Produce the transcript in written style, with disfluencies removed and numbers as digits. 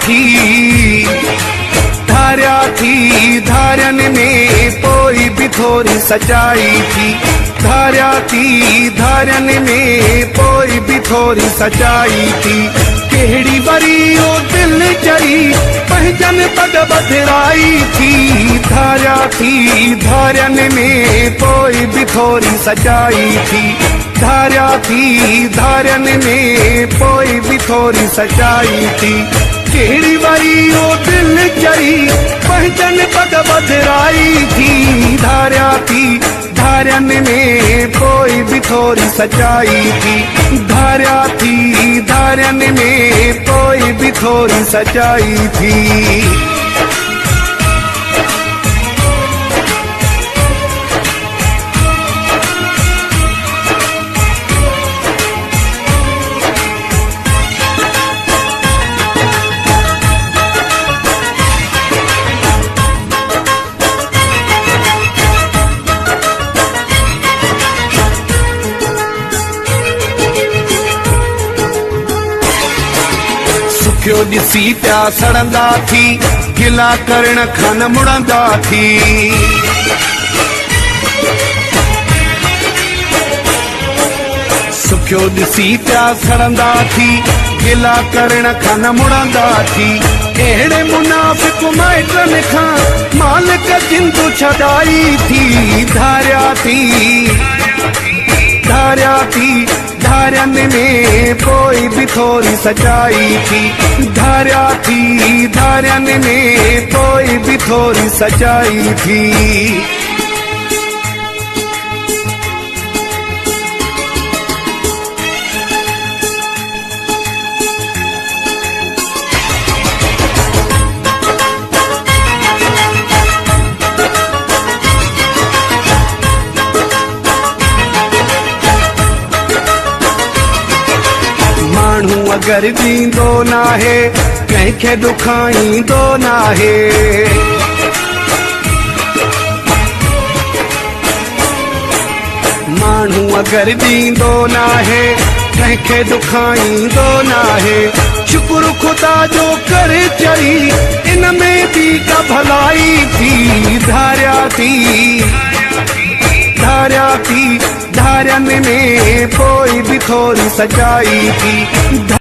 थी धारन में पोई भी थोड़ी सच्चाई थी। धारन में पोई भी थोड़ी सच्चाई थी। केड़ी बरी ओ दिल चरी पहचान पग बधराई थी। धारन में पोई भी थोड़ी सच्चाई थी। धारन में पोई भी थोड़ी सच्चाई थी। केड़ी बरी ओ दिल चरी पहचान पग बधराई थी। धारन में पोई भी थोड़ी सच्चाई थी। धारन में पोई भी थोड़ी सच्चाई थी। सुखियो ॾिसी पिया सड़ंदा थी, गिला करण खां मुड़ंदा थी। सुखियो ॾिसी पिया सड़ंदा थी, गिला करण खां मुड़ंदा थी। अहिड़े मुनाफ़िक़ माइटनि खां मालिक जिंदू छॾाई थी। धारन में पोई भी थोड़ी सच्चाई थी। धारन में पोई भी थोड़ी सच्चाई थी। अगर दींदो नाहे कंहिंखे दुखाईंदो नाहे। माण्हू अगर दींदो नाहे कंहिंखे दुखाईंदो नाहे। शुक्र खुदा जो करे चई इन में भी का भलाई थी। धारन में पोई भी थोड़ी सच्चाई थी।